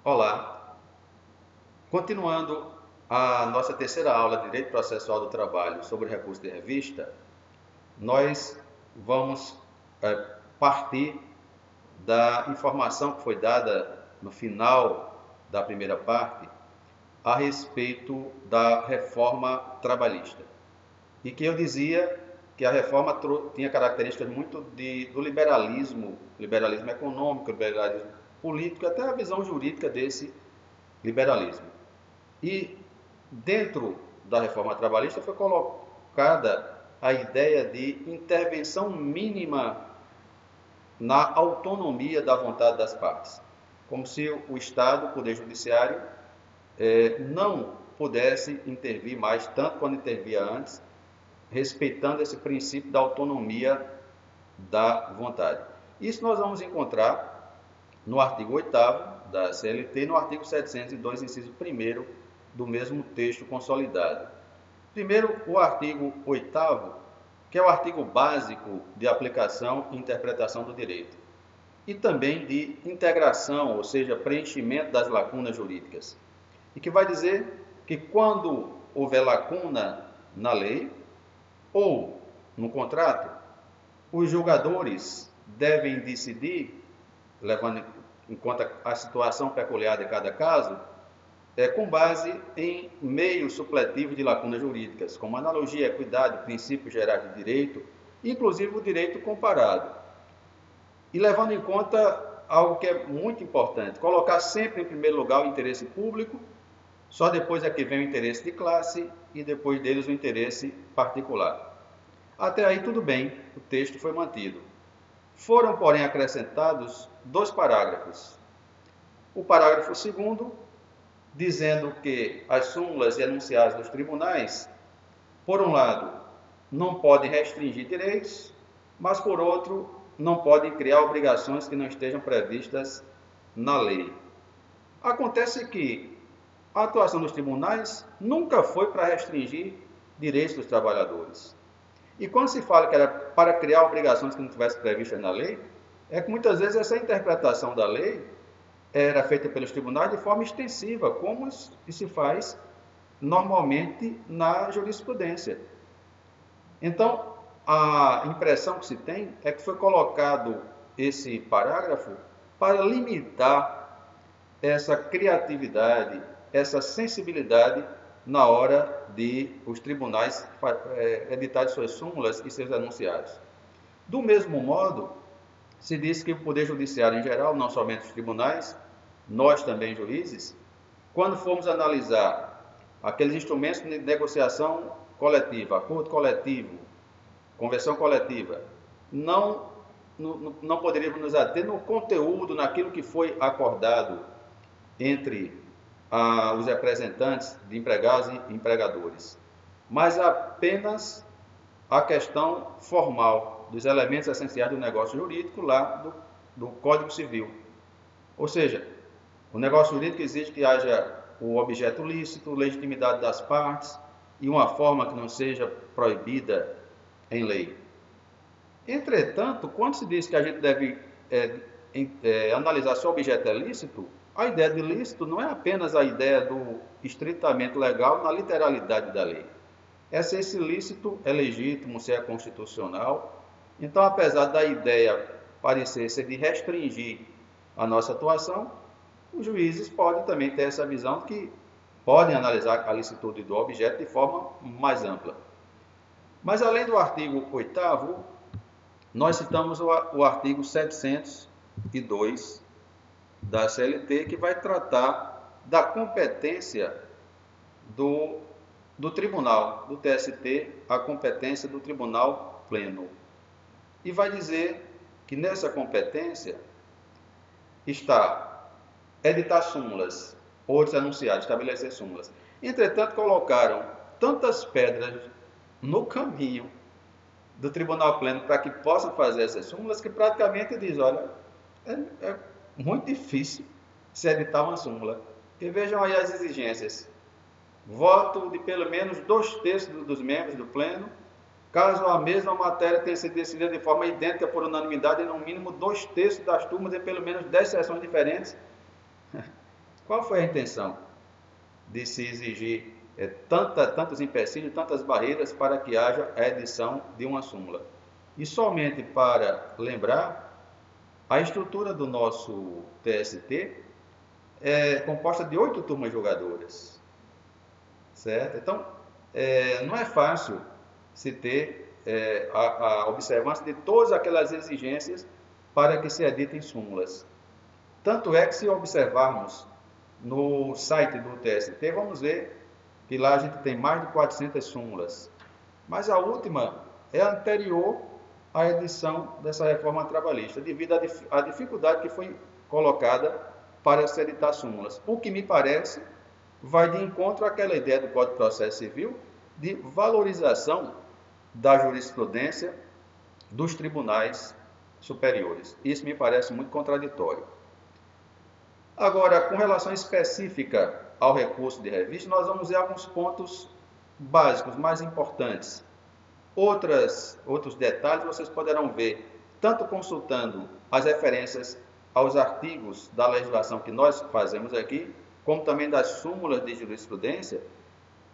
Olá, continuando a nossa terceira aula de Direito Processual do Trabalho sobre recurso de revista, nós vamos partir da informação que foi dada no final da primeira parte a respeito da reforma trabalhista. E que eu dizia que a reforma tinha características muito do liberalismo econômico, liberalismo político, até a visão jurídica desse liberalismo. E dentro da reforma trabalhista foi colocada a ideia de intervenção mínima na autonomia da vontade das partes, como se o Estado, o Poder Judiciário, não pudesse intervir mais, tanto quanto intervia antes, respeitando esse princípio da autonomia da vontade. Isso nós vamos encontrar no artigo 8º da CLT, no artigo 702, inciso 1º do mesmo texto consolidado. Primeiro, o artigo 8º, que é o artigo básico de aplicação e interpretação do direito, e também de integração, ou seja, preenchimento das lacunas jurídicas, e que vai dizer que quando houver lacuna na lei ou no contrato, os julgadores devem decidir, levando em conta a situação peculiar de cada caso, com base em meios supletivos de lacunas jurídicas, como analogia, equidade, princípios gerais de direito, inclusive o direito comparado. E levando em conta algo que é muito importante, colocar sempre em primeiro lugar o interesse público, só depois é que vem o interesse de classe e depois deles o interesse particular. Até aí tudo bem, o texto foi mantido. Foram, porém, acrescentados 2 parágrafos. O parágrafo 2º, dizendo que as súmulas e enunciados dos tribunais, por um lado, não podem restringir direitos, mas, por outro, não podem criar obrigações que não estejam previstas na lei. Acontece que a atuação dos tribunais nunca foi para restringir direitos dos trabalhadores. E quando se fala que era para criar obrigações que não estivessem previstas na lei, é que muitas vezes essa interpretação da lei era feita pelos tribunais de forma extensiva, como se faz normalmente na jurisprudência. Então, a impressão que se tem é que foi colocado esse parágrafo para limitar essa criatividade, essa sensibilidade na hora de os tribunais editarem suas súmulas e seus enunciados. Do mesmo modo, se diz que o Poder Judiciário em geral, não somente os tribunais, nós também juízes, quando formos analisar aqueles instrumentos de negociação coletiva, acordo coletivo, convenção coletiva, não poderíamos nos ater no conteúdo, naquilo que foi acordado entre os representantes de empregados e empregadores, mas apenas a questão formal dos elementos essenciais do negócio jurídico lá do Código Civil. Ou seja, o negócio jurídico exige que haja o objeto lícito, legitimidade das partes e uma forma que não seja proibida em lei. Entretanto, quando se diz que a gente deve analisar se o objeto é lícito, a ideia de lícito não é apenas a ideia do estritamente legal na literalidade da lei. É se esse lícito é legítimo, se é constitucional. Então, apesar da ideia parecer ser de restringir a nossa atuação, os juízes podem também ter essa visão que podem analisar a licitude do objeto de forma mais ampla. Mas, além do artigo 8º, nós citamos o artigo 702 da CLT, que vai tratar da competência do tribunal, do TST, a competência do tribunal pleno. E vai dizer que nessa competência está editar súmulas, outros enunciados, estabelecer súmulas. Entretanto, colocaram tantas pedras no caminho do tribunal pleno para que possa fazer essas súmulas que praticamente diz, olha, é muito difícil se editar uma súmula. E vejam aí as exigências. Voto de pelo menos 2/3 dos membros do pleno, caso a mesma matéria tenha sido decidida de forma idêntica por unanimidade em no mínimo 2/3 das turmas em pelo menos 10 sessões diferentes. Qual foi a intenção de se exigir tantos empecilhos, tantas barreiras para que haja a edição de uma súmula? E somente para lembrar, a estrutura do nosso TST é composta de 8 turmas jogadoras, certo? Então, não é fácil se ter a observância de todas aquelas exigências para que se editem súmulas. Tanto é que, se observarmos no site do TST, vamos ver que lá a gente tem mais de 400 súmulas. Mas a última é anterior à edição dessa reforma trabalhista, devido à dificuldade que foi colocada para se editar súmulas. O que me parece vai de encontro àquela ideia do Código de Processo Civil de valorização da jurisprudência dos tribunais superiores. Isso me parece muito contraditório. Agora, com relação específica ao recurso de revista, nós vamos ver alguns pontos básicos, mais importantes. Outros detalhes vocês poderão ver, tanto consultando as referências aos artigos da legislação que nós fazemos aqui, como também das súmulas de jurisprudência.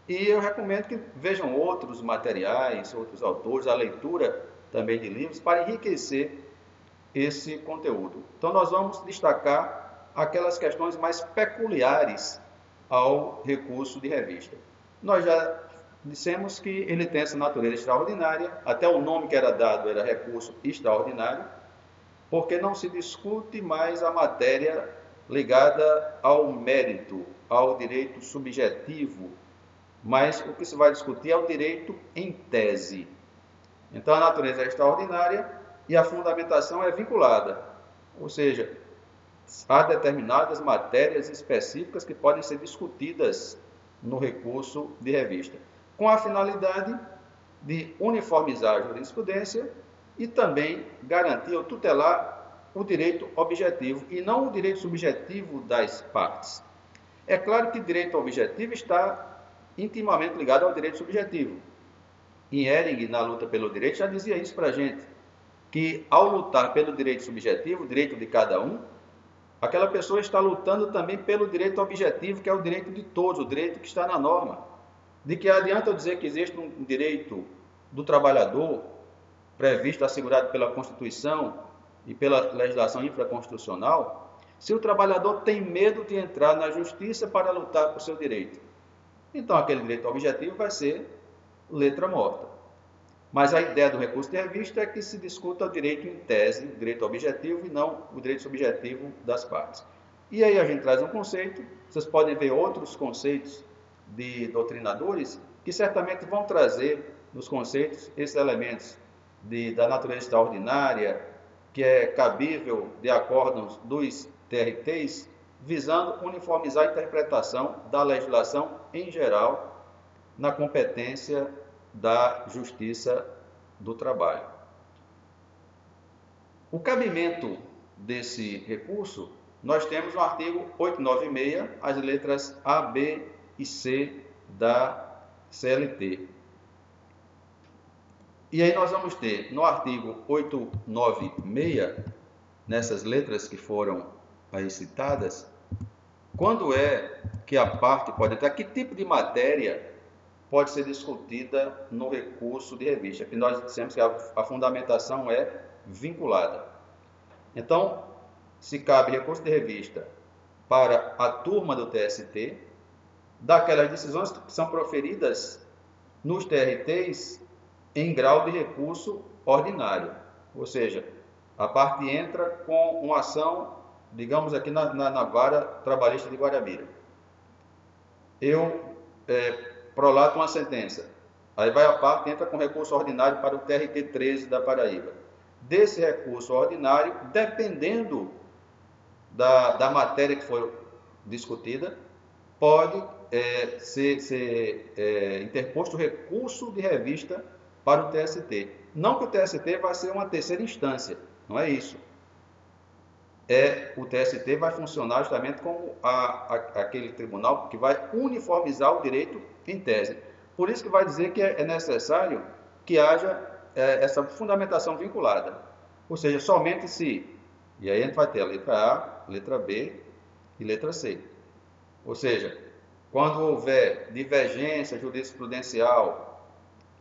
E eu recomendo que vejam outros materiais, outros autores, a leitura também de livros, para enriquecer esse conteúdo. Então, nós vamos destacar aquelas questões mais peculiares ao recurso de revista. Nós já dissemos que ele tem essa natureza extraordinária, até o nome que era dado era recurso extraordinário, porque não se discute mais a matéria ligada ao mérito, ao direito subjetivo, mas o que se vai discutir é o direito em tese. Então, a natureza é extraordinária e a fundamentação é vinculada, ou seja, há determinadas matérias específicas que podem ser discutidas no recurso de revista, com a finalidade de uniformizar a jurisprudência e também garantir ou tutelar o direito objetivo e não o direito subjetivo das partes. É claro que o direito objetivo está intimamente ligado ao direito subjetivo. E Ehring, na luta pelo direito, já dizia isso para a gente, que ao lutar pelo direito subjetivo, o direito de cada um, aquela pessoa está lutando também pelo direito objetivo, que é o direito de todos, o direito que está na norma. De que adianta eu dizer que existe um direito do trabalhador previsto, assegurado pela Constituição e pela legislação infraconstitucional, se o trabalhador tem medo de entrar na justiça para lutar por seu direito? Então, aquele direito objetivo vai ser letra morta. Mas a ideia do recurso de revista é que se discuta o direito em tese, o direito objetivo, e não o direito subjetivo das partes. E aí a gente traz um conceito, vocês podem ver outros conceitos de doutrinadores que certamente vão trazer nos conceitos esses elementos da natureza extraordinária, que é cabível de acordos dos TRTs, visando uniformizar a interpretação da legislação em geral na competência da Justiça do Trabalho. O cabimento desse recurso, nós temos no artigo 896, as letras A, B e C da CLT. E aí nós vamos ter no artigo 896, nessas letras que foram aí citadas, quando é que a parte pode entrar, que tipo de matéria pode ser discutida no recurso de revista, que nós dissemos que a fundamentação é vinculada. Então, se cabe recurso de revista para a turma do TST, daquelas decisões que são proferidas nos TRTs em grau de recurso ordinário, ou seja, a parte entra com uma ação, digamos aqui na vara trabalhista de Guarabira. Eu prolato uma sentença, aí vai a parte, entra com recurso ordinário para o TRT 13 da Paraíba. Desse recurso ordinário, dependendo da matéria que for discutida, pode ser interposto recurso de revista para o TST. Não que o TST vai ser uma terceira instância, não é isso. O TST vai funcionar justamente como aquele tribunal que vai uniformizar o direito em tese. Por isso que vai dizer que é necessário que haja essa fundamentação vinculada. Ou seja, somente se... E aí a gente vai ter a letra A, letra B e letra C. Ou seja, quando houver divergência jurisprudencial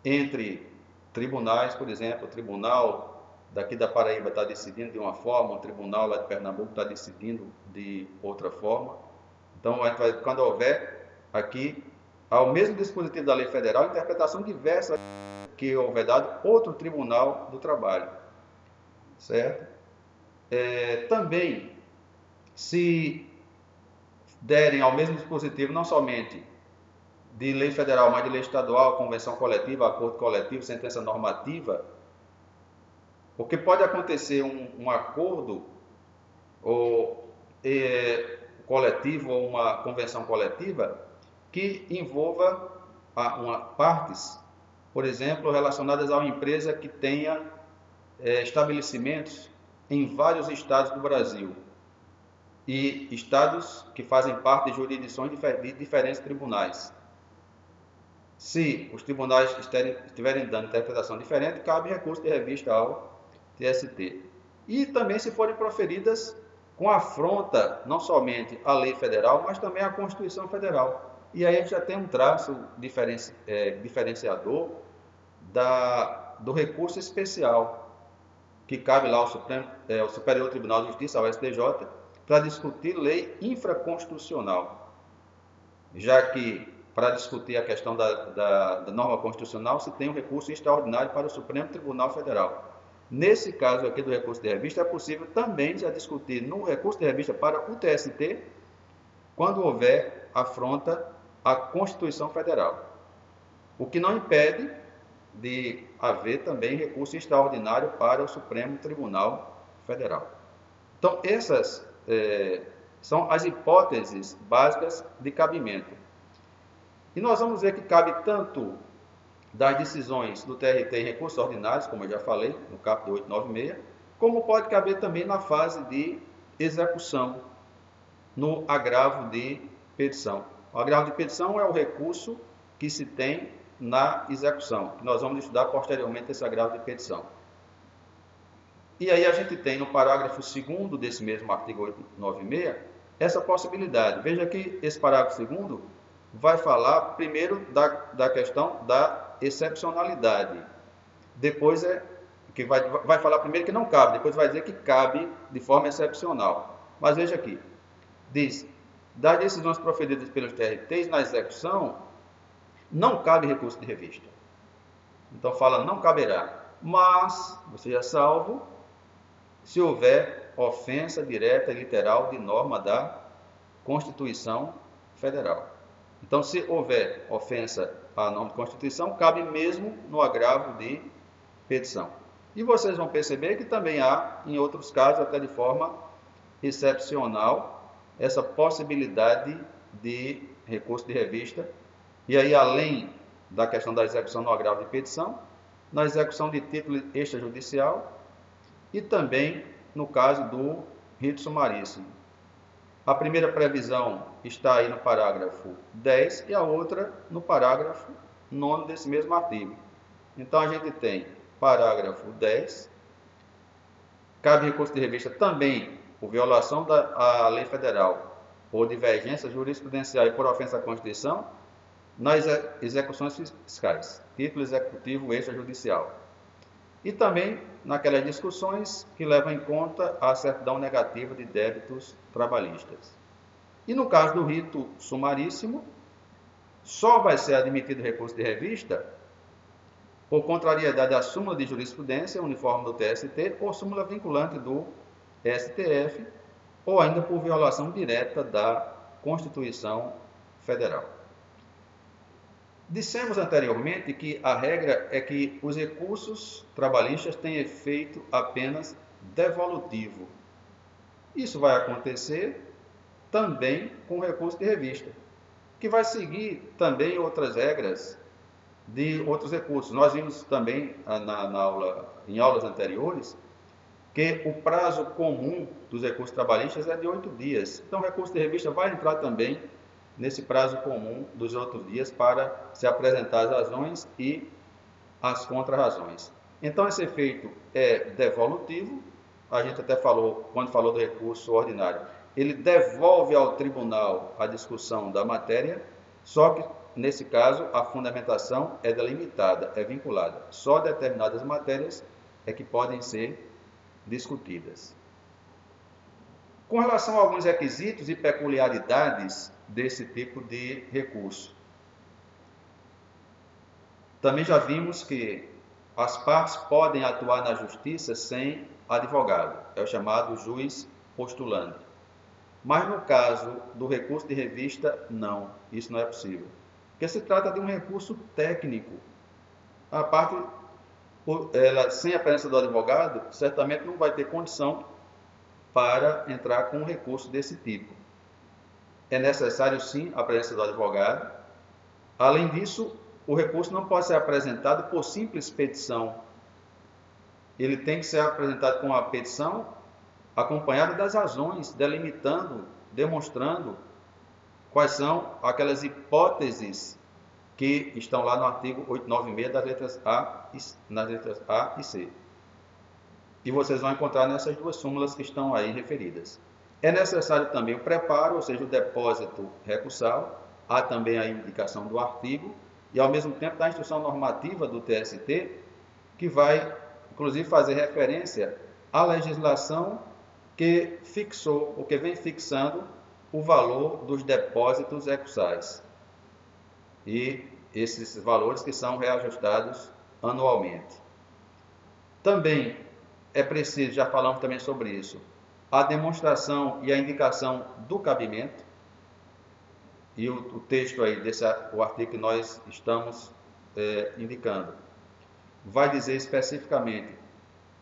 entre tribunais, por exemplo, o tribunal daqui da Paraíba está decidindo de uma forma, o tribunal lá de Pernambuco está decidindo de outra forma. Então, quando houver aqui, ao mesmo dispositivo da lei federal, interpretação diversa que houver dado outro tribunal do trabalho, certo? Também, se derem ao mesmo dispositivo, não somente de lei federal, mas de lei estadual, convenção coletiva, acordo coletivo, sentença normativa, porque pode acontecer um acordo ou, coletivo ou uma convenção coletiva que envolva partes, por exemplo, relacionadas a uma empresa que tenha estabelecimentos em vários estados do Brasil e estados que fazem parte de jurisdições de diferentes tribunais. Se os tribunais estiverem dando interpretação diferente, cabe recurso de revista ao TST. E também se forem proferidas com afronta não somente à lei federal, mas também à Constituição Federal. E aí a gente já tem um traço diferenciador do recurso especial, que cabe lá ao Superior Tribunal de Justiça, ao STJ, para discutir lei infraconstitucional, já que para discutir a questão da norma constitucional se tem um recurso extraordinário para o Supremo Tribunal Federal. Nesse caso aqui do recurso de revista, é possível também já discutir no recurso de revista para o TST, quando houver afronta à Constituição Federal. O que não impede de haver também recurso extraordinário para o Supremo Tribunal Federal. Então, essas são as hipóteses básicas de cabimento. E nós vamos ver que cabe tanto das decisões do TRT em recursos ordinários, como eu já falei, no caput 896, como pode caber também na fase de execução, no agravo de petição. O agravo de petição é o recurso que se tem na execução, que nós vamos estudar posteriormente esse agravo de petição. E aí a gente tem no parágrafo 2º desse mesmo artigo 896, essa possibilidade. Veja que esse parágrafo 2º vai falar primeiro da questão da excepcionalidade. Depois vai falar primeiro que não cabe, depois vai dizer que cabe de forma excepcional. Mas veja aqui, diz, das decisões proferidas pelos TRTs na execução, não cabe recurso de revista. Então fala, não caberá. Mas, você já salvo, se houver ofensa direta e literal de norma da Constituição Federal. Então, se houver ofensa à norma da Constituição, cabe mesmo no agravo de petição. E vocês vão perceber que também há, em outros casos, até de forma excepcional, essa possibilidade de recurso de revista. E aí, além da questão da execução no agravo de petição, na execução de título extrajudicial e também no caso do rito sumaríssimo. A primeira previsão está aí no parágrafo 10 e a outra no parágrafo 9 desse mesmo artigo. Então, a gente tem parágrafo 10, cabe recurso de revista também por violação da lei federal, por divergência jurisprudencial e por ofensa à Constituição, nas execuções fiscais, título executivo extrajudicial. E também naquelas discussões que levam em conta a certidão negativa de débitos trabalhistas. E no caso do rito sumaríssimo, só vai ser admitido recurso de revista por contrariedade à súmula de jurisprudência uniforme do TST ou súmula vinculante do STF, ou ainda por violação direta da Constituição Federal. Dissemos anteriormente que a regra é que os recursos trabalhistas têm efeito apenas devolutivo. Isso vai acontecer também com o recurso de revista, que vai seguir também outras regras de outros recursos. Nós vimos também em aulas anteriores que o prazo comum dos recursos trabalhistas é de 8 dias. Então, o recurso de revista vai entrar também nesse prazo comum dos outros dias para se apresentar as razões e as contrarrazões. Então, esse efeito é devolutivo. A gente até falou, quando falou do recurso ordinário, ele devolve ao tribunal a discussão da matéria, só que, nesse caso, a fundamentação é delimitada, é vinculada. Só determinadas matérias é que podem ser discutidas. Com relação a alguns requisitos e peculiaridades desse tipo de recurso, também já vimos que as partes podem atuar na justiça sem advogado, é o chamado juiz postulante. Mas no caso do recurso de revista, não, isso não é possível. Porque se trata de um recurso técnico. A parte, ela, sem a presença do advogado, certamente não vai ter condição para entrar com um recurso desse tipo. É necessário, sim, a presença do advogado. Além disso, o recurso não pode ser apresentado por simples petição. Ele tem que ser apresentado com a petição acompanhada das razões, delimitando, demonstrando quais são aquelas hipóteses que estão lá no artigo 896 nas letras A e C. E vocês vão encontrar nessas duas súmulas que estão aí referidas. É necessário também o preparo, ou seja, o depósito recursal. Há também a indicação do artigo e, ao mesmo tempo, da instrução normativa do TST, que vai, inclusive, fazer referência à legislação que fixou, ou que vem fixando, o valor dos depósitos recursais. E esses valores que são reajustados anualmente. Também é preciso, já falamos também sobre isso, a demonstração e a indicação do cabimento. E o texto aí, o artigo que nós estamos indicando, vai dizer especificamente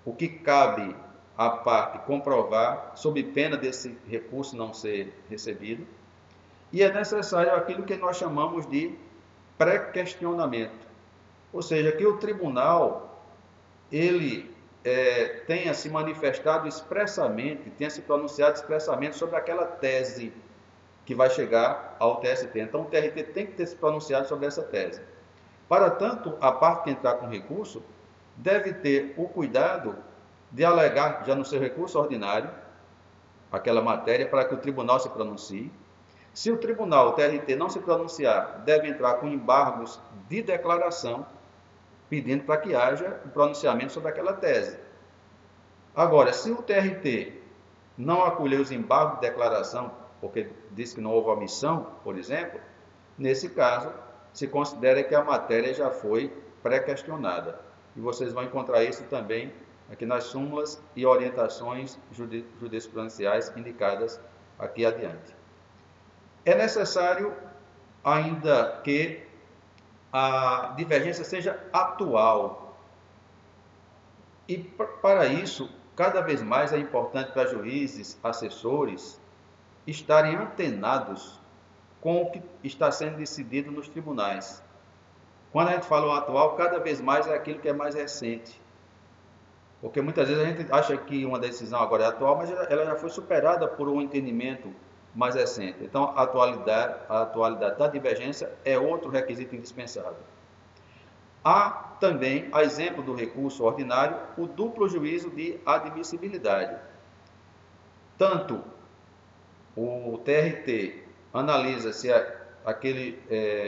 o que cabe à parte comprovar, sob pena desse recurso não ser recebido. E é necessário aquilo que nós chamamos de pré-questionamento. Ou seja, que o tribunal, ele tenha se manifestado expressamente, tenha se pronunciado expressamente sobre aquela tese que vai chegar ao TST. Então, o TRT tem que ter se pronunciado sobre essa tese. Para tanto, a parte que entrar com recurso deve ter o cuidado de alegar, já no seu recurso ordinário, aquela matéria para que o tribunal se pronuncie. Se o tribunal, o TRT, não se pronunciar, deve entrar com embargos de declaração, pedindo para que haja um pronunciamento sobre aquela tese. Agora, se o TRT não acolher os embargos de declaração, porque diz que não houve omissão, por exemplo, nesse caso, se considera que a matéria já foi pré-questionada. E vocês vão encontrar isso também aqui nas súmulas e orientações jurisprudenciais indicadas aqui adiante. É necessário ainda que a divergência seja atual. E para isso, cada vez mais é importante para juízes, assessores, estarem antenados com o que está sendo decidido nos tribunais. Quando a gente fala o atual, cada vez mais é aquilo que é mais recente. Porque muitas vezes a gente acha que uma decisão agora é atual, mas ela já foi superada por um entendimento mais recente. Então, a atualidade da divergência é outro requisito indispensável. Há também, a exemplo do recurso ordinário, o duplo juízo de admissibilidade. Tanto o TRT analisa se aquele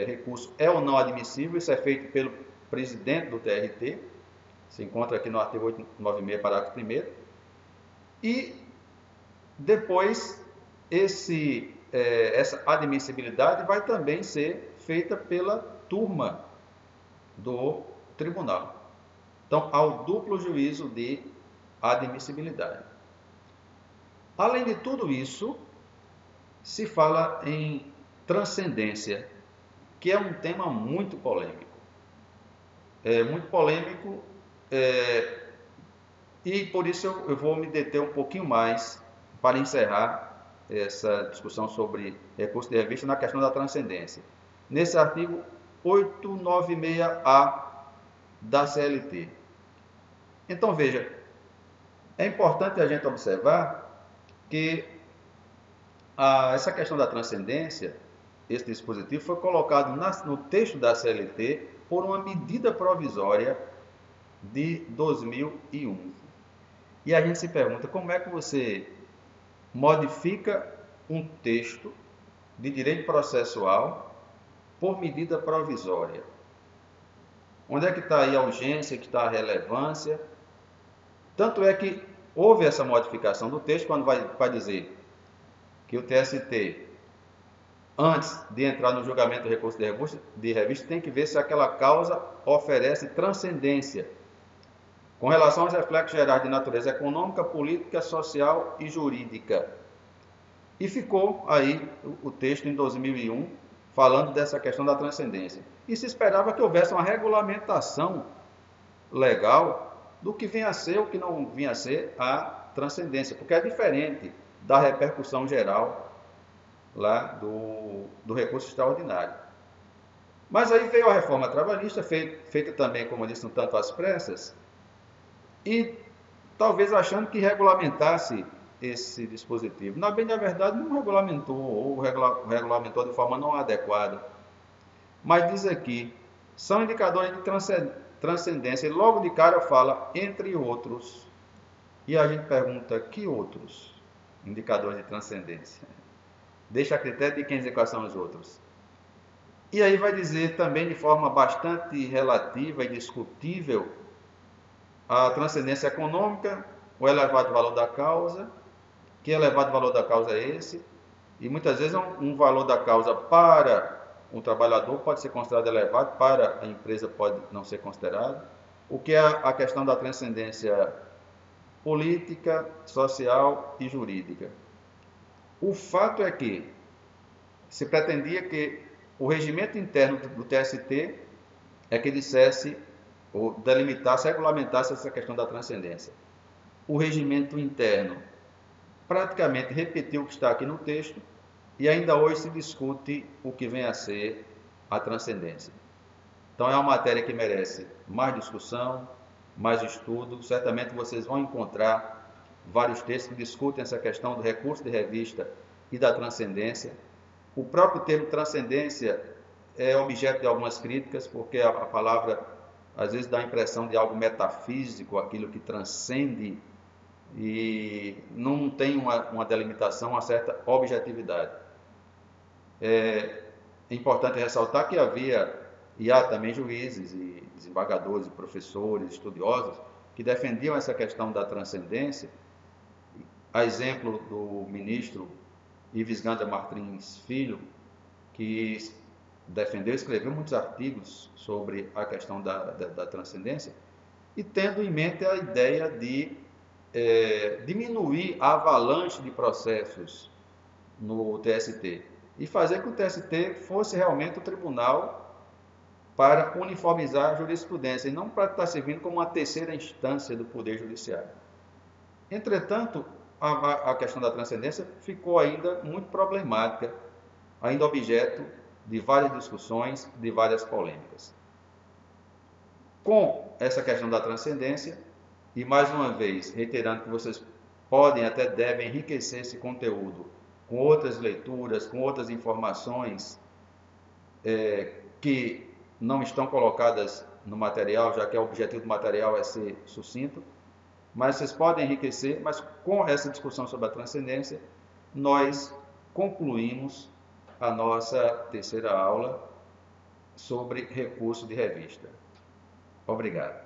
recurso é ou não admissível, isso é feito pelo presidente do TRT, se encontra aqui no artigo 896, parágrafo 1º, e depois essa admissibilidade vai também ser feita pela turma do tribunal. Então, há o duplo juízo de admissibilidade. Além de tudo isso, se fala em transcendência, que é um tema muito polêmico. É muito polêmico e por isso eu vou me deter um pouquinho mais para encerrar essa discussão sobre recurso de revista na questão da transcendência. Nesse artigo 896-A da CLT. Então, veja, é importante a gente observar que essa questão da transcendência, esse dispositivo, foi colocado no texto da CLT por uma medida provisória de 2001. E a gente se pergunta, como é que você modifica um texto de direito processual por medida provisória. Onde é que está aí a urgência, que está a relevância? Tanto é que houve essa modificação do texto quando vai dizer que o TST, antes de entrar no julgamento do recurso de revista, tem que ver se aquela causa oferece transcendência com relação aos reflexos gerais de natureza econômica, política, social e jurídica. E ficou aí o texto em 2001 falando dessa questão da transcendência. E se esperava que houvesse uma regulamentação legal do que vinha a ser ou que não vinha a ser a transcendência, porque é diferente da repercussão geral lá do recurso extraordinário. Mas aí veio a reforma trabalhista, feita também, como eu disse, um tanto às pressas, e talvez achando que regulamentasse esse dispositivo. Na bem da verdade, não regulamentou, ou regulamentou de forma não adequada. Mas diz aqui, são indicadores de transcendência, e logo de cara fala, entre outros. E a gente pergunta, que outros indicadores de transcendência? Deixa a critério de quem dizer quais são os outros. E aí vai dizer também de forma bastante relativa e discutível a transcendência econômica, o elevado valor da causa. Que elevado valor da causa é esse? E muitas vezes um valor da causa para o trabalhador pode ser considerado elevado, para a empresa pode não ser considerado. O que é a questão da transcendência política, social e jurídica? O fato é que se pretendia que o regimento interno do TST é que dissesse, ou delimitasse, regulamentasse essa questão da transcendência. O regimento interno praticamente repetiu o que está aqui no texto e ainda hoje se discute o que vem a ser a transcendência. Então é uma matéria que merece mais discussão, mais estudo. Certamente vocês vão encontrar vários textos que discutem essa questão do recurso de revista e da transcendência. O próprio termo transcendência é objeto de algumas críticas, porque a palavra às vezes dá a impressão de algo metafísico, aquilo que transcende, e não tem uma delimitação, uma certa objetividade. É importante ressaltar que e há também juízes e desembargadores, professores, estudiosos que defendiam essa questão da transcendência, a exemplo do ministro Ives Gandra Martins Filho, que defendeu e escreveu muitos artigos sobre a questão da transcendência, e tendo em mente a ideia de diminuir a avalanche de processos no TST e fazer que o TST fosse realmente o tribunal para uniformizar a jurisprudência e não para estar servindo como uma terceira instância do Poder Judiciário. Entretanto, a questão da transcendência ficou ainda muito problemática, ainda objeto de várias discussões, de várias polêmicas. Com essa questão da transcendência, e mais uma vez, reiterando que vocês podem até devem enriquecer esse conteúdo com outras leituras, com outras informações que não estão colocadas no material, já que o objetivo do material é ser sucinto, mas vocês podem enriquecer, mas com essa discussão sobre a transcendência, nós concluímos a nossa terceira aula sobre recurso de revista. Obrigado.